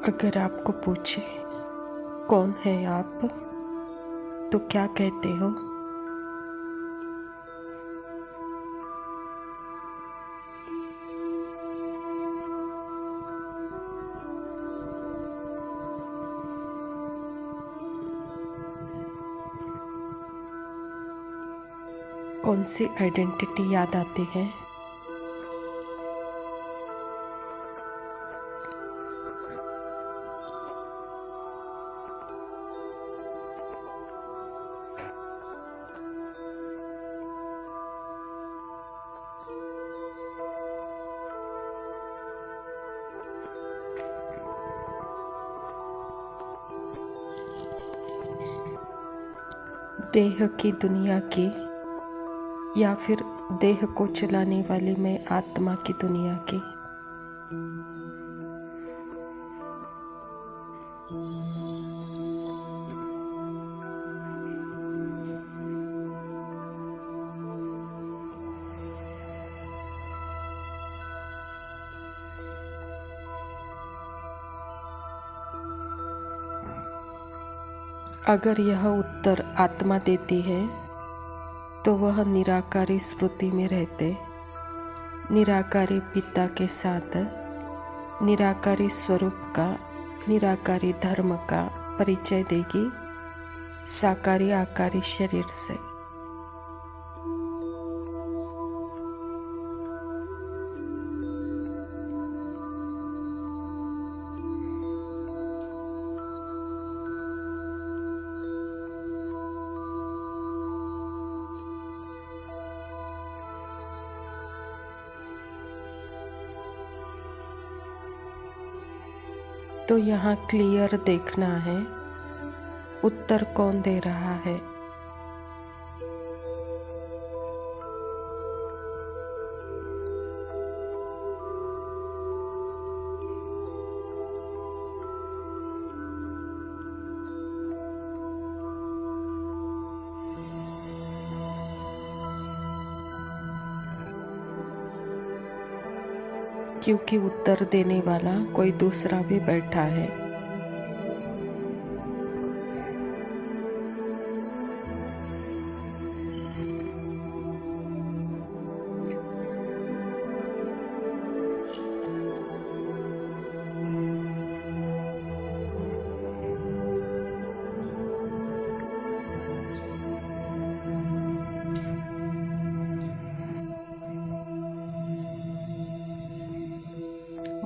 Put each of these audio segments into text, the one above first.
अगर आपको पूछे कौन है आप, तो क्या कहते हो? कौन सी आइडेंटिटी याद आती है? देह की दुनिया की, या फिर देह को चलाने वाली मैं आत्मा की दुनिया की? अगर यह उत्तर आत्मा देती है तो वह निराकारी स्मृति में रहते, निराकारी पिता के साथ निराकारी स्वरूप का, निराकारी धर्म का परिचय देगी साकारी आकारी शरीर से। तो यहाँ क्लियर देखना है उत्तर कौन दे रहा है। क्योंकि उत्तर देने वाला कोई दूसरा भी बैठा है।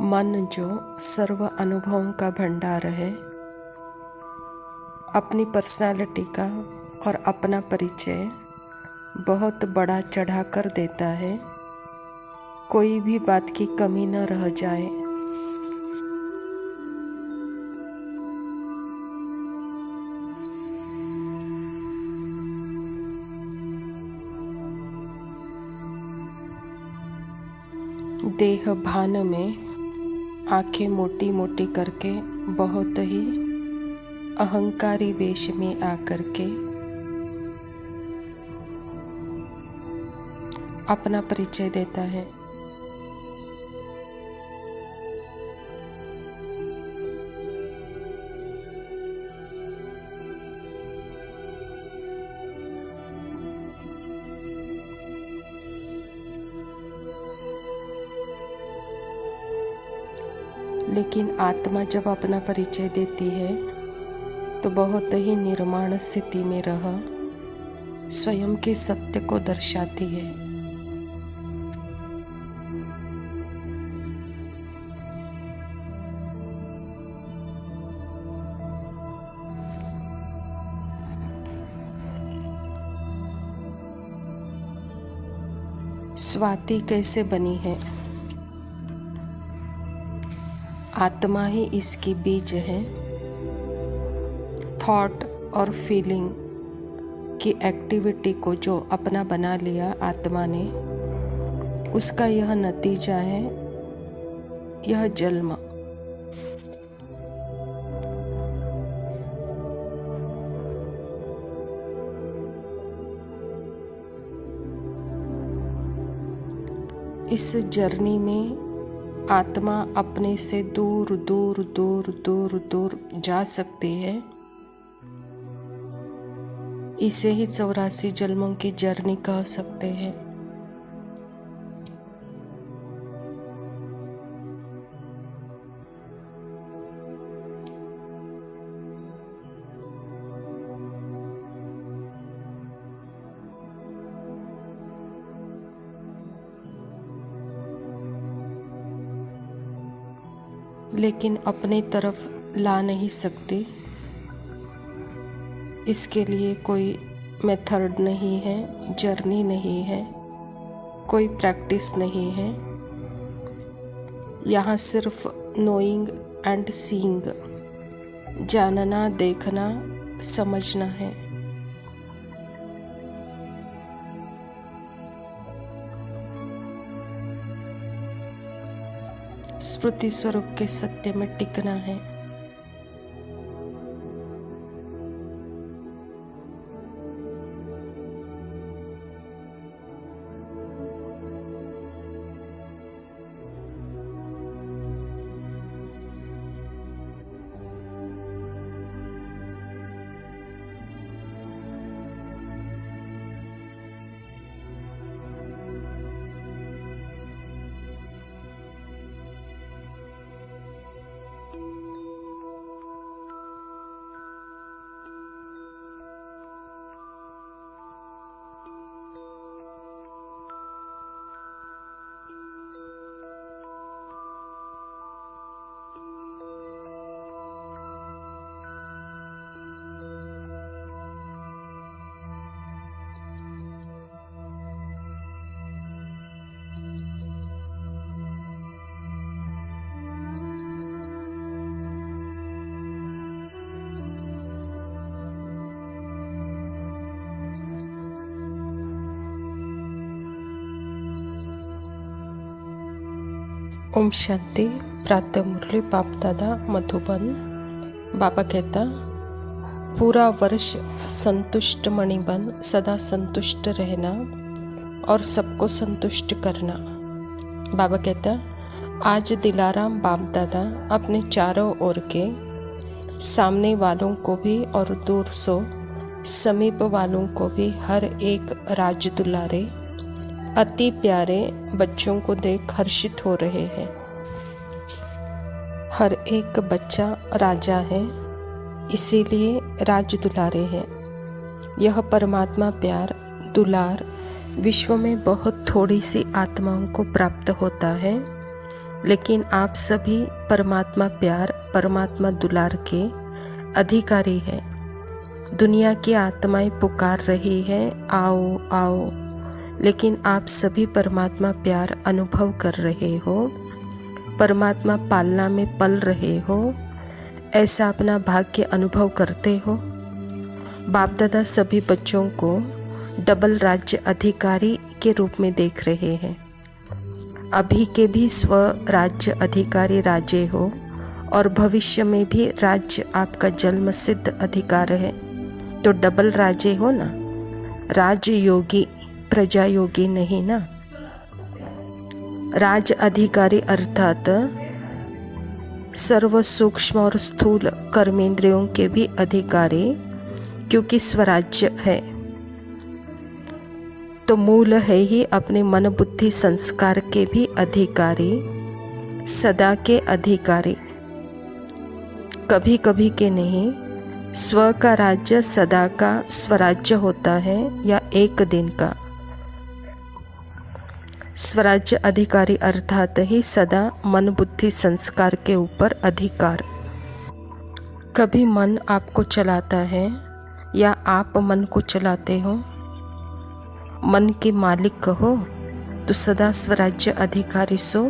मन जो सर्व अनुभवों का भंडार है, अपनी पर्सनालिटी का और अपना परिचय बहुत बड़ा चढ़ा कर देता है, कोई भी बात की कमी न रह जाए। देह भान में आंखें मोटी मोटी करके बहुत ही अहंकारी वेश में आकर के अपना परिचय देता है। लेकिन आत्मा जब अपना परिचय देती है तो बहुत ही निर्माण स्थिति में रह स्वयं के सत्य को दर्शाती है। स्वाति कैसे बनी है? आत्मा ही इसकी बीज है। थॉट और फीलिंग की एक्टिविटी को जो अपना बना लिया आत्मा ने, उसका यह नतीजा है, यह जन्म। इस जर्नी में आत्मा अपने से दूर दूर दूर दूर दूर जा सकती है, इसे ही 84 जन्मों की जर्नी कह सकते हैं। लेकिन अपने तरफ ला नहीं सकती, इसके लिए कोई मेथड नहीं है, जर्नी नहीं है, कोई प्रैक्टिस नहीं है। यहाँ सिर्फ नोइंग एंड सीइंग, जानना, देखना, समझना है। स्मृति स्वरूप के सत्य में टिकना है। ओम शांति। प्रातः मुरली बाप दादा मधुबन। बाबा कहता, पूरा वर्ष संतुष्ट मणि बन सदा संतुष्ट रहना और सबको संतुष्ट करना। बाबा कहता, आज दिलाराम बाप दादा अपने चारों ओर के सामने वालों को भी और दूर सो समीप वालों को भी हर एक राज दुलारे अति प्यारे बच्चों को देख हर्षित हो रहे हैं। हर एक बच्चा राजा है, इसीलिए राज दुलारे हैं। यह परमात्मा प्यार दुलार विश्व में बहुत थोड़ी सी आत्माओं को प्राप्त होता है, लेकिन आप सभी परमात्मा प्यार परमात्मा दुलार के अधिकारी हैं। दुनिया की आत्माएं पुकार रही है, आओ आओ, लेकिन आप सभी परमात्मा प्यार अनुभव कर रहे हो, परमात्मा पालना में पल रहे हो, ऐसा अपना भाग्य अनुभव करते हो। बाप दादा सभी बच्चों को डबल राज्य अधिकारी के रूप में देख रहे हैं। अभी के भी स्व राज्य अधिकारी राजे हो और भविष्य में भी राज्य आपका जन्म सिद्ध अधिकार है, तो डबल राजे हो ना, राज योगी प्रजा योगी नहीं ना। राज अधिकारी अर्थात सर्व सूक्ष्म और स्थूल कर्मेंद्रियों के भी अधिकारी, क्योंकि स्वराज्य है तो मूल है ही अपने मन बुद्धि संस्कार के भी अधिकारी, सदा के अधिकारी, कभी कभी के नहीं। स्व का राज्य सदा का स्वराज्य होता है या एक दिन का। स्वराज्य अधिकारी अर्थात ही सदा मन बुद्धि संस्कार के ऊपर अधिकार। कभी मन आपको चलाता है या आप मन को चलाते हो। मन के मालिक कहो तो सदा स्वराज्य अधिकारी सो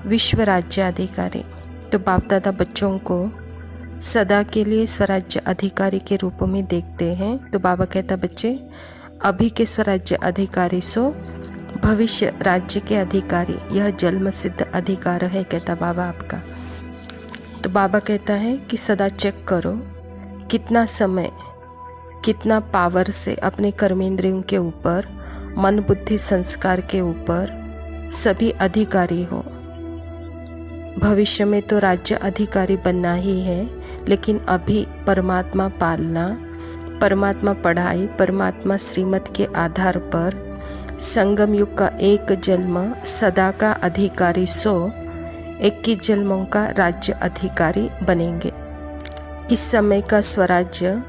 विश्व राज्य अधिकारी। तो बाप दादा बच्चों को सदा के लिए स्वराज्य अधिकारी के रूप में देखते हैं। तो बाबा कहता, बच्चे अभी के स्वराज्य अधिकारी सो भविष्य राज्य के अधिकारी, यह जन्म सिद्ध अधिकार है, कहता बाबा आपका। तो बाबा कहता है कि सदा चेक करो कितना समय कितना पावर से अपने कर्मेंद्रियों के ऊपर, मन बुद्धि संस्कार के ऊपर सभी अधिकारी हो। भविष्य में तो राज्य अधिकारी बनना ही है, लेकिन अभी परमात्मा पालना, परमात्मा पढ़ाई, परमात्मा श्रीमत के आधार पर संगम युग का एक जन्म सदा का अधिकारी 21 जन्मों का राज्य अधिकारी बनेंगे। इस समय का स्वराज्य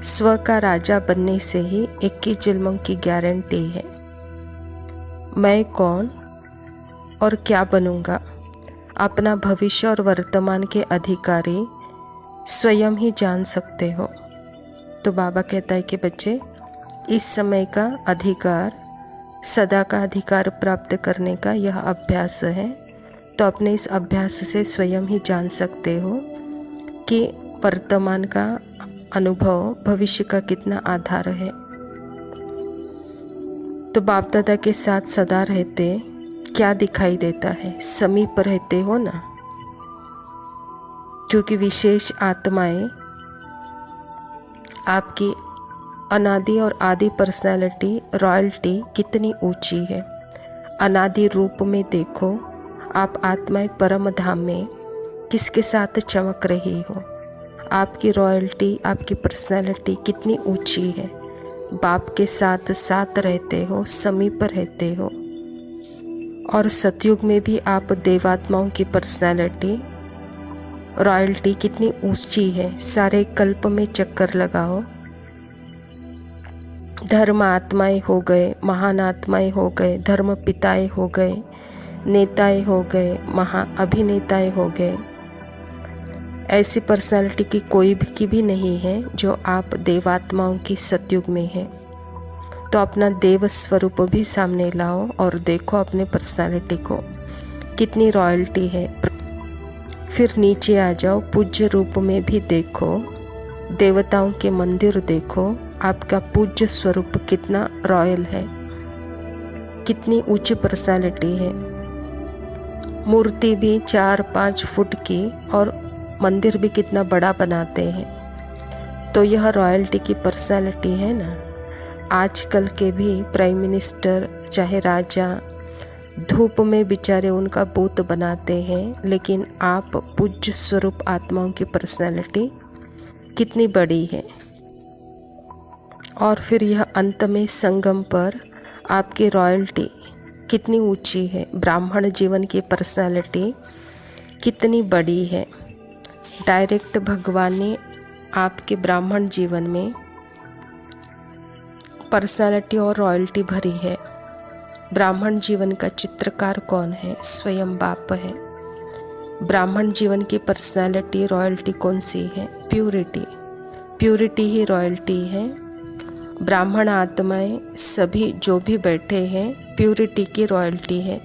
स्व का राजा बनने से ही 21 जन्मों की गारंटी है। मैं कौन और क्या बनूंगा, अपना भविष्य और वर्तमान के अधिकारी स्वयं ही जान सकते हो। तो बाबा कहता है कि बच्चे, इस समय का अधिकार, सदा का अधिकार प्राप्त करने का यह अभ्यास है। तो अपने इस अभ्यास से स्वयं ही जान सकते हो कि वर्तमान का अनुभव भविष्य का कितना आधार है। तो बाप दादा के साथ सदा रहते क्या दिखाई देता है? समीप रहते हो ना, क्योंकि विशेष आत्माएं आपकी अनादि और आदि पर्सनालिटी, रॉयल्टी कितनी ऊंची है। अनादि रूप में देखो, आप आत्माएं परम धाम में किसके साथ चमक रही हो। आपकी रॉयल्टी, आपकी पर्सनालिटी कितनी ऊंची है। बाप के साथ साथ रहते हो, समीप रहते हो। और सतयुग में भी आप देवात्माओं की पर्सनालिटी, रॉयल्टी कितनी ऊंची है। सारे कल्प में चक्कर लगाओ, धर्म आत्माएं हो गए, महान आत्माएं हो गए, धर्म पिताएं हो गए, नेताएं हो गए, महा अभिनेताएं हो गए। ऐसी पर्सनालिटी की कोई भी नहीं है जो आप देवात्माओं की सतयुग में है। तो अपना देव स्वरूप भी सामने लाओ और देखो अपने पर्सनालिटी को कितनी रॉयल्टी है। फिर नीचे आ जाओ, पूज्य रूप में भी देखो, देवताओं के मंदिर देखो, आपका पूज्य स्वरूप कितना रॉयल है, कितनी ऊंची पर्सनालिटी है। मूर्ति भी 4-5 फुट की और मंदिर भी कितना बड़ा बनाते हैं। तो यह रॉयल्टी की पर्सनालिटी है ना। आजकल के भी प्राइम मिनिस्टर, चाहे राजा, धूप में बेचारे उनका बूत बनाते हैं, लेकिन आप पूज्य स्वरूप आत्माओं की पर्सनालिटी कितनी बड़ी है। और फिर यह अंत में संगम पर आपकी रॉयल्टी कितनी ऊंची है। ब्राह्मण जीवन की पर्सनालिटी कितनी बड़ी है। डायरेक्ट भगवान ने आपके ब्राह्मण जीवन में पर्सनालिटी और रॉयल्टी भरी है। ब्राह्मण जीवन का चित्रकार कौन है? स्वयं बाप है। ब्राह्मण जीवन की पर्सनालिटी, रॉयल्टी कौन सी है? प्यूरिटी। प्यूरिटी ही रॉयल्टी है। ब्राह्मण आत्माएं सभी जो भी बैठे हैं, प्यूरिटी की रॉयल्टी है।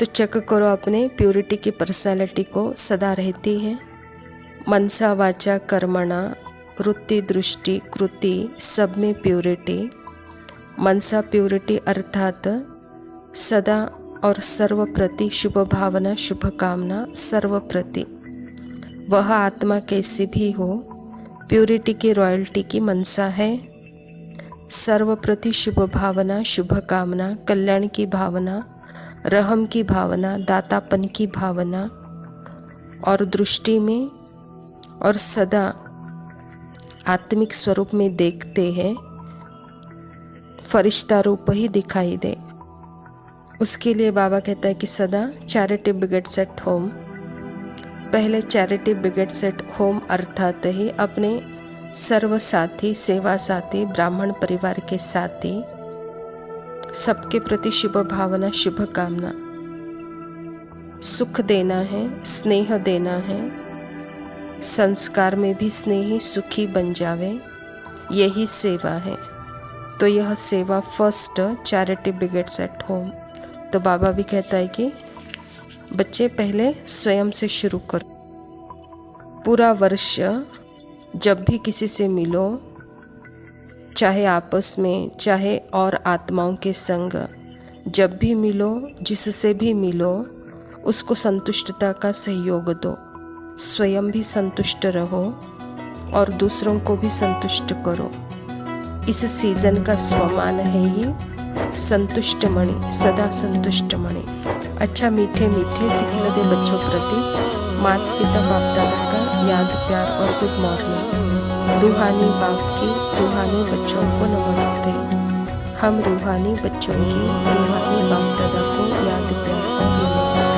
तो चेक करो अपने प्यूरिटी की पर्सनालिटी को। सदा रहती है मनसा वाचा कर्मणा, वृत्ति दृष्टि कृति सब में प्यूरिटी। मनसा प्यूरिटी अर्थात सदा और सर्व प्रति शुभ भावना, शुभ कामना, सर्व प्रति। वह आत्मा कैसी भी हो, प्यूरिटी की रॉयल्टी की मनसा है। सर्व प्रति शुभ भावना, शुभ कामना, कल्याण की भावना, रहम की भावना, दातापन की भावना, और दृष्टि में और सदा आत्मिक स्वरूप में देखते हैं, फरिश्ता रूप ही दिखाई दे। उसके लिए बाबा कहता है कि सदा चैरिटी बिगिट्स एट होम। पहले चैरिटी बिगिट्स एट होम अर्थात ही अपने सर्व साथी, सेवा साथी, ब्राह्मण परिवार के साथी, सबके प्रति शुभ भावना, शुभ कामना, सुख देना है, स्नेह देना है, संस्कार में भी स्नेही सुखी बन जावे, यही सेवा है। तो यह सेवा फर्स्ट चैरिटी बिगिट्स एट होम। तो बाबा भी कहता है कि बच्चे पहले स्वयं से शुरू करो। पूरा वर्ष जब भी किसी से मिलो, चाहे आपस में, चाहे और आत्माओं के संग, जब भी मिलो, जिससे भी मिलो, उसको संतुष्टता का सहयोग दो। स्वयं भी संतुष्ट रहो और दूसरों को भी संतुष्ट करो। इस सीजन का स्वमान है ही संतुष्ट मणि, सदा संतुष्ट मणि। अच्छा मीठे मीठे सिखिलदे बच्चों प्रति माता पिता बाप दादा का याद प्यार और गुड मॉर्निंग। रूहानी बाप की रूहानी बच्चों को नमस्ते। हम रूहानी बच्चों की रूहानी बाप दादा को याद प्यार और नमस्ते।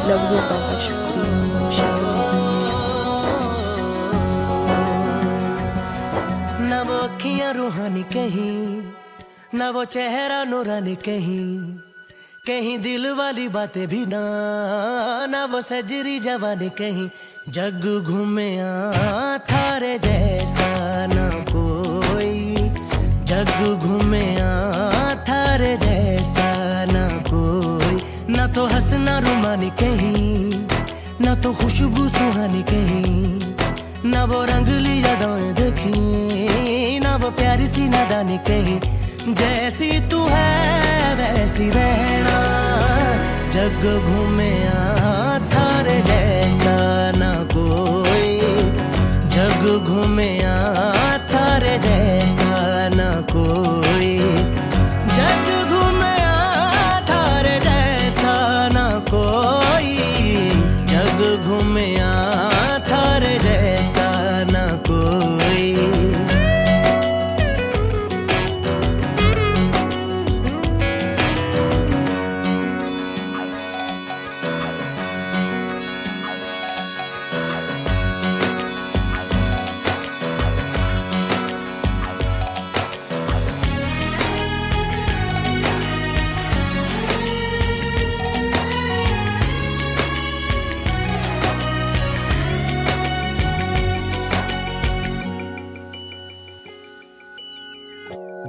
लव यू बाबा, शुक्रिया, शांति। न वो अखियां रूहानी कहीं, न वो चेहरा नूरानी कहीं, कहीं दिल वाली बातें भी ना वो सजरी जवानी कहीं। जग घूमे थारे जैसा ना कोई, जग घूमे थारे जैसा ना कोई। ना तो हंसना रुमानी कहीं, ना तो खुशबू सुहानी कहीं, ना वो रंगली यादें देखी, ना वो प्यारी सी नादानी कहीं। जैसी तू है वैसी रहना, जग घूमे थारे जैसा ना कोई, जग घूमे थारे जैसा ना कोई, जग घूमे थारे जैसा ना कोई, जग घूमे थारे जैसा ना कोई।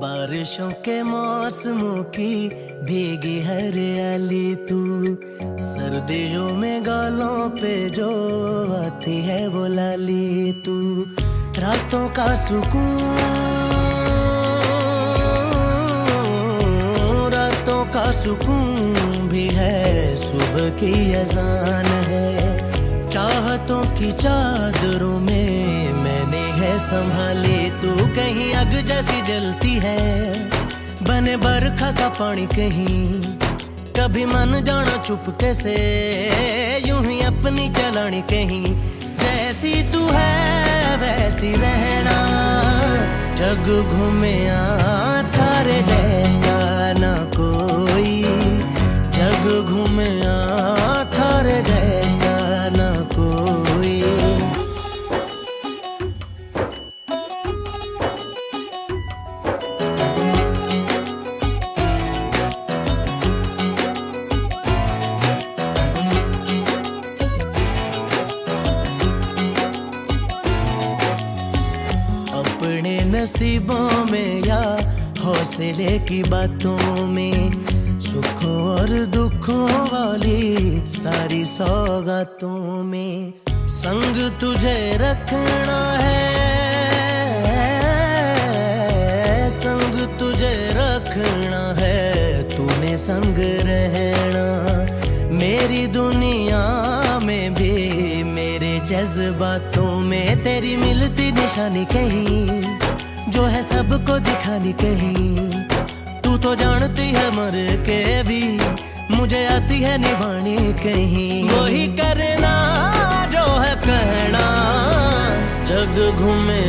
बारिशों के मौसमों की भीगी हरियाली तू, सर्दियों में गालों पे जो आती है वो लाली तू। रातों का सुकून, रातों का सुकून भी है, सुबह की अजान है। चाहतों की चादरों में मैंने है संभाली तू, कहीं आग जैसी जलती है, बने बरखा का पानी कहीं। कभी मन जाना चुपके से, यूं ही अपनी चलानी कहीं। जैसी तू है वैसी रहना, जग घूमे थारे जैसा ना कोई, जग घूमे थारे जैसा ना कोई। अपने नसीबों में या हौसले की बातों में, सुखों और दुखों वाली सारी सौगातों में संग तुझे रखना है, संग तुझे रखना है, तूने संग रहना। मेरी दुनिया में भी मेरे जज्बातों में तेरी मिलती निशानी कहीं, जो है सबको दिखानी कहीं। तू तो जानती है मर के भी मुझे आती है निभानी कहीं। वही करना जो है कहना, जग घूमे